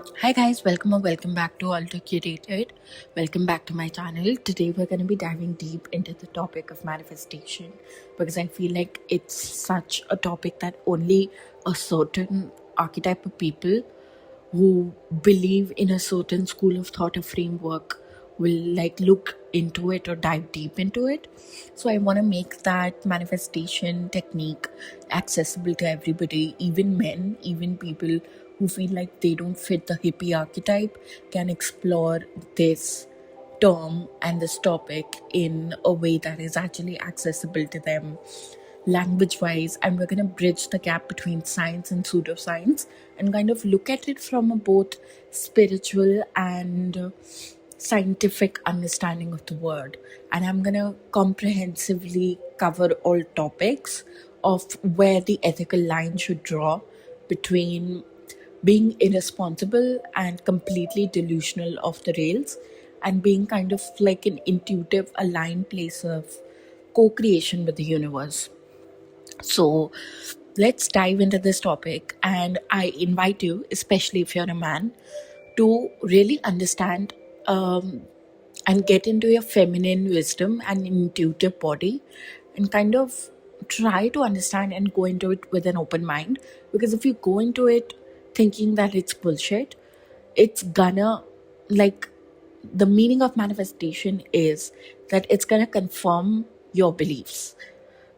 Hi guys, welcome or welcome back to Alter Curated. Welcome back to my channel. Today we're going to be diving deep into the topic of manifestation because I feel like it's such a topic that only a certain archetype of people who believe in a certain school of thought or framework will like look into it or dive deep into it. So I want to make that manifestation technique accessible to everybody, even men, even people who feel like they don't fit the hippie archetype can explore this term and this topic in a way that is actually accessible to them language wise, and we're going to bridge the gap between science and pseudoscience and kind of look at it from a both spiritual and scientific understanding of the word. And I'm going to comprehensively cover all topics of where the ethical line should draw between being irresponsible and completely delusional off the rails and being kind of like an intuitive aligned place of co-creation with the universe. So let's dive into this topic, and I invite you, especially if you're a man, to really understand and get into your feminine wisdom and intuitive body and kind of try to understand and go into it with an open mind. Because if you go into it thinking that it's bullshit, it's gonna like the meaning of manifestation is that it's gonna confirm your beliefs.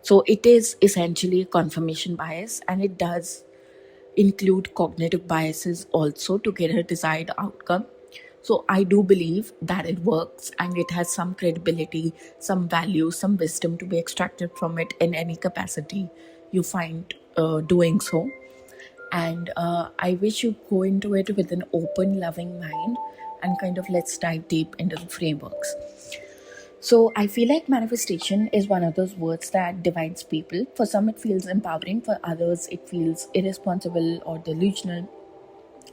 So it is essentially a confirmation bias, and it does include cognitive biases also to get a desired outcome. So I do believe that it works and it has some credibility, some value, some wisdom to be extracted from it in any capacity you find doing so. And I wish you go into it with an open, loving mind and kind of let's dive deep into the frameworks. So I feel like manifestation is one of those words that divides people. For some, it feels empowering. For others, it feels irresponsible or delusional.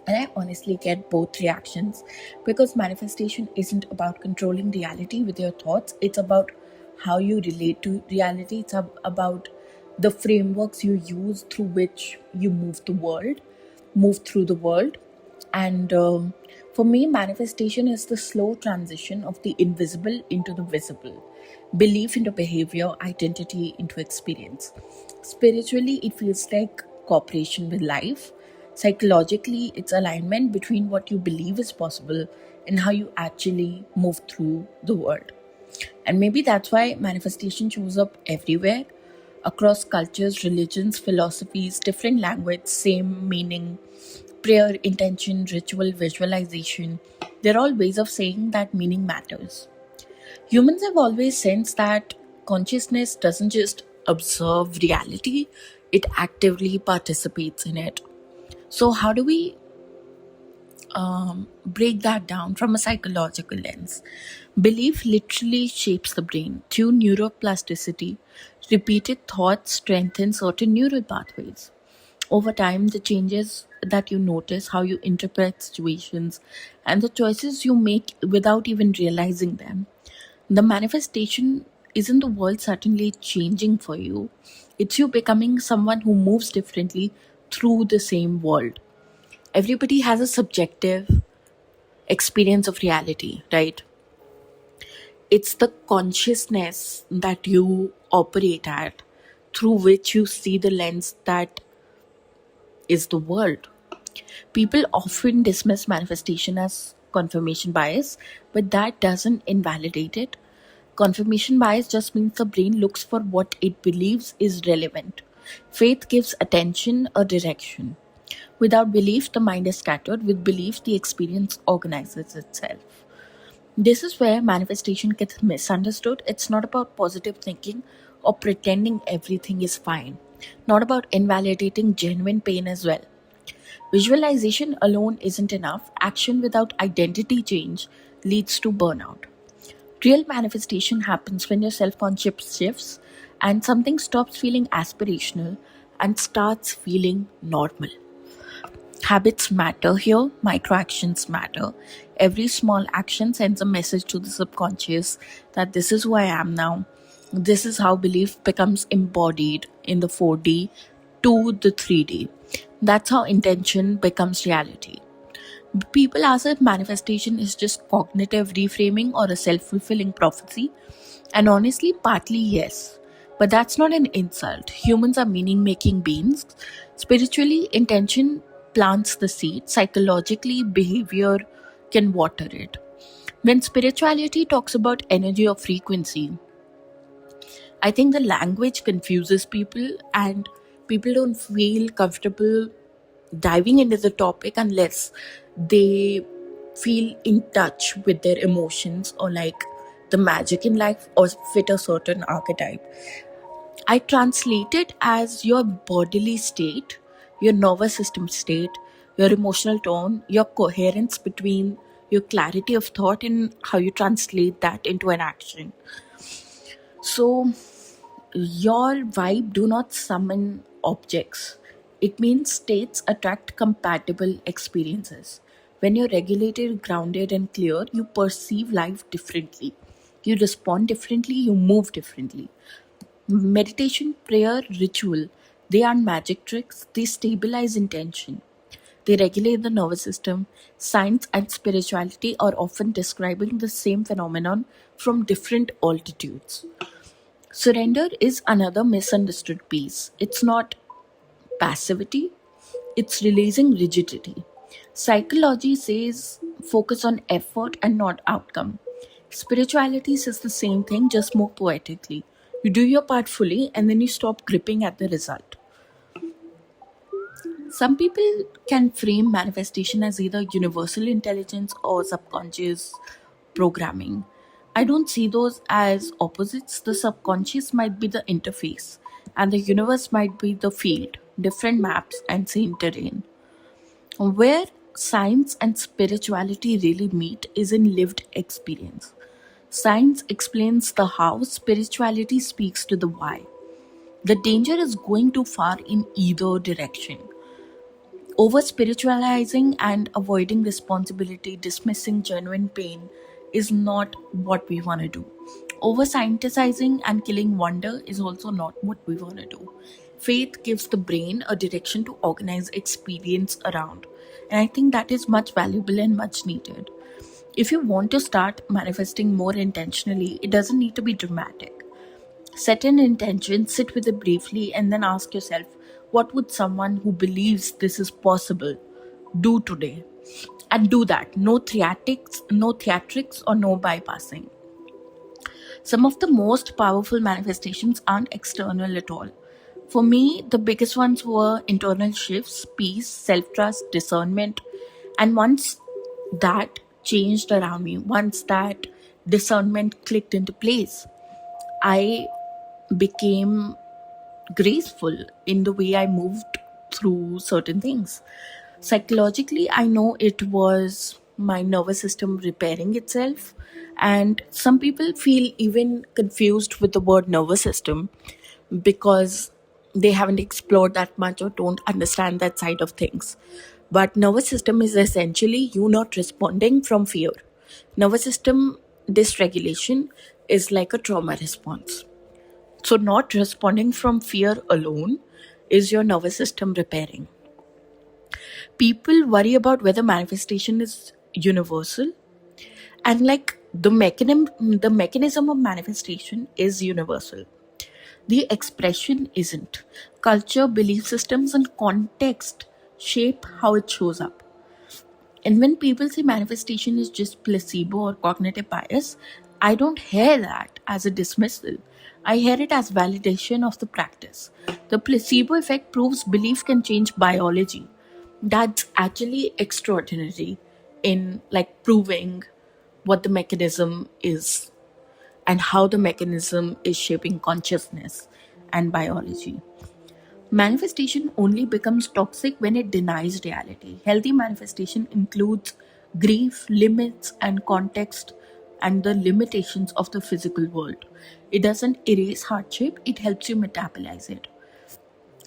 And I honestly get both reactions because manifestation isn't about controlling reality with your thoughts. It's about how you relate to reality. It's about the frameworks you use through which you move through the world. And for me, manifestation is the slow transition of the invisible into the visible, belief into behavior, identity into experience. Spiritually, it feels like cooperation with life. Psychologically, it's alignment between what you believe is possible and how you actually move through the world. And maybe that's why manifestation shows up everywhere across cultures, religions, philosophies, different language, same meaning, prayer, intention, ritual, visualization. They're all ways of saying that meaning matters. Humans have always sensed that consciousness doesn't just observe reality, it actively participates in it. So, how do we break that down from a psychological lens? Belief literally shapes the brain through neuroplasticity. Repeated thoughts strengthen certain neural pathways. Over time, the changes that you notice, how you interpret situations, and the choices you make without even realizing them. The manifestation isn't the world suddenly changing for you, it's you becoming someone who moves differently through the same world. Everybody has a subjective experience of reality, right? It's the consciousness that you operate at through which you see the lens that is the world. People often dismiss manifestation as confirmation bias, but that doesn't invalidate it. Confirmation bias just means the brain looks for what it believes is relevant. Faith gives attention a direction. Without belief, the mind is scattered. With belief, the experience organizes itself. This is where manifestation gets misunderstood. It's not about positive thinking or pretending everything is fine, not about invalidating genuine pain as well. Visualization alone isn't enough. Action without identity change leads to burnout. Real manifestation happens when your self concept shifts and something stops feeling aspirational and starts feeling normal. Habits matter here, micro actions matter. Every small action sends a message to the subconscious that this is who I am now. This is how belief becomes embodied in the 4D to the 3D. That's how intention becomes reality. People ask if manifestation is just cognitive reframing or a self fulfilling prophecy. And honestly, partly yes. But that's not an insult. Humans are meaning making beings. Spiritually, intention plants the seed. Psychologically, behavior can water it. When spirituality talks about energy or frequency, I think the language confuses people and people don't feel comfortable diving into the topic unless they feel in touch with their emotions or like the magic in life or fit a certain archetype. I translate it as your bodily state, your nervous system state, your emotional tone, your coherence between your clarity of thought and how you translate that into an action. So, your vibe do not summon objects. It means states attract compatible experiences. When you're regulated, grounded, and clear, you perceive life differently. You respond differently, you move differently. Meditation, prayer, ritual, they aren't magic tricks, they stabilize intention. They regulate the nervous system. Science and spirituality are often describing the same phenomenon from different altitudes. Surrender is another misunderstood piece. It's not passivity, it's releasing rigidity. Psychology says focus on effort and not outcome. Spirituality says the same thing, just more poetically. You do your part fully and then you stop gripping at the result. Some people can frame manifestation as either universal intelligence or subconscious programming. I don't see those as opposites. The subconscious might be the interface, and the universe might be the field, different maps, and same terrain. Where science and spirituality really meet is in lived experience. Science explains the how, spirituality speaks to the why. The danger is going too far in either direction. Over spiritualizing and avoiding responsibility, dismissing genuine pain is not what we want to do. Over scienticizing and killing wonder is also not what we want to do. Faith gives the brain a direction to organize experience around. And I think that is much valuable and much needed. If you want to start manifesting more intentionally, it doesn't need to be dramatic. Set an intention, sit with it briefly, and then ask yourself, what would someone who believes this is possible do today? And do that. No theatrics, or no bypassing. Some of the most powerful manifestations aren't external at all. For me, the biggest ones were internal shifts, peace, self trust, discernment. And once that changed around me, once that discernment clicked into place, I became graceful in the way I moved through certain things. Psychologically, I know it was my nervous system repairing itself, and some people feel even confused with the word nervous system because they haven't explored that much or don't understand that side of things. But nervous system is essentially you not responding from fear. Nervous system dysregulation is like a trauma response. So, not responding from fear alone is your nervous system repairing. People worry about whether manifestation is universal, and like the mechanism of manifestation is universal. The expression isn't. Culture, belief systems, and context shape how it shows up. And when people say manifestation is just placebo or cognitive bias, I don't hear that as a dismissal. I hear it as validation of the practice. The placebo effect proves belief can change biology. That's actually extraordinary in like proving what the mechanism is and how the mechanism is shaping consciousness and biology. Manifestation only becomes toxic when it denies reality. Healthy manifestation includes grief, limits, and context and the limitations of the physical world. It doesn't erase hardship, it helps you metabolize it.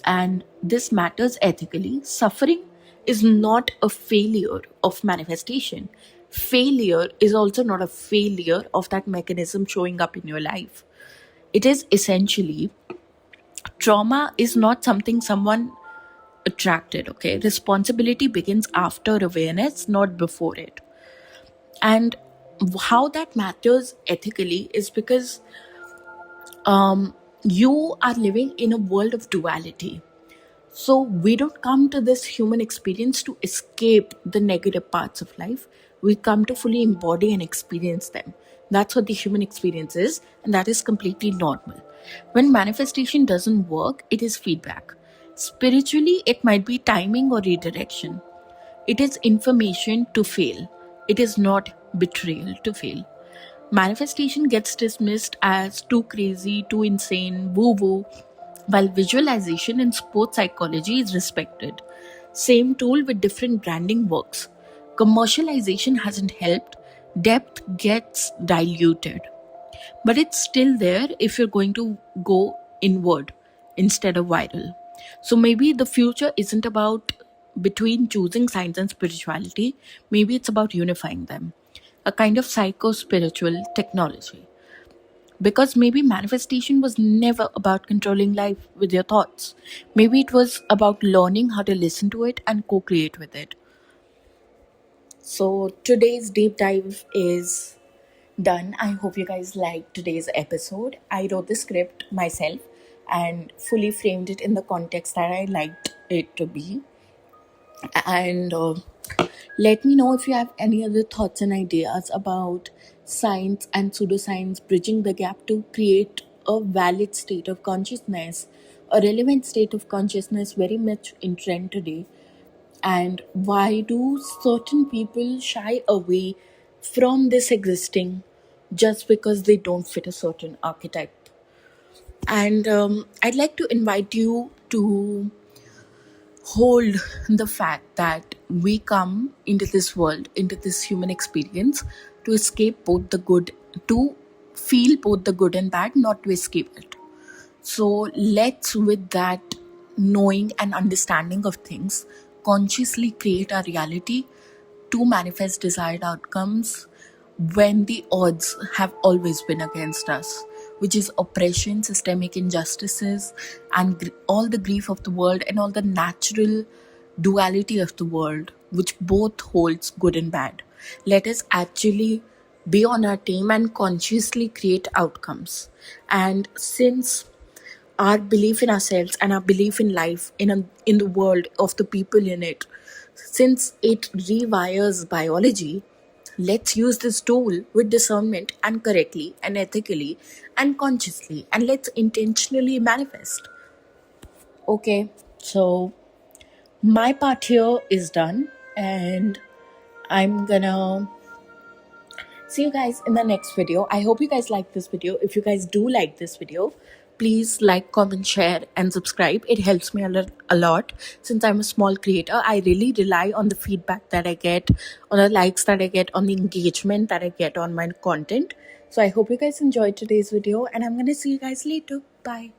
And this matters ethically. Suffering is not a failure of manifestation. Failure is also not a failure of that mechanism showing up in your life. It is essentially trauma is not something someone attracted. Okay, responsibility begins after awareness, not before it. And how that matters ethically is because you are living in a world of duality. So we don't come to this human experience to escape the negative parts of life. We come to fully embody and experience them. That's what the human experience is, and that is completely normal. When manifestation doesn't work, it is feedback. Spiritually, it might be timing or redirection. It is information to fail. It is not betrayal to fail. Manifestation gets dismissed as too crazy, too insane, woo woo, while visualization in sports psychology is respected. Same tool with different branding works. Commercialization hasn't helped, depth gets diluted. But it's still there if you're going to go inward instead of viral. So maybe the future isn't about between choosing science and spirituality, maybe it's about unifying them. A kind of psycho spiritual technology. Because maybe manifestation was never about controlling life with your thoughts. Maybe it was about learning how to listen to it and co create with it. So today's deep dive is done. I hope you guys liked today's episode. I wrote the script myself and fully framed it in the context that I liked it to be. And let me know if you have any other thoughts and ideas about science and pseudoscience bridging the gap to create a valid state of consciousness, a relevant state of consciousness very much in trend today. And why do certain people shy away from this existing just because they don't fit a certain archetype? And I'd like to invite you to hold the fact that we come into this world, into this human experience, to escape both the good, to feel both the good and bad, not to escape it. So let's, with that knowing and understanding of things, consciously create our reality to manifest desired outcomes when the odds have always been against us, which is oppression, systemic injustices, and all the grief of the world and all the natural duality of the world, which both holds good and bad. Let us actually be on our team and consciously create outcomes. And since our belief in ourselves and our belief in life in the world of the people in it, since it rewires biology, let's use this tool with discernment and correctly and ethically and consciously, and let's intentionally manifest. Okay, so my part here is done, and I'm gonna see you guys in the next video. I hope you guys like this video. If you guys do like this video, please like, comment, share, and subscribe. It helps me a lot. Since I'm a small creator, I really rely on the feedback that I get, on the likes that I get, on the engagement that I get on my content. So I hope you guys enjoyed today's video, and I'm gonna see you guys later. Bye.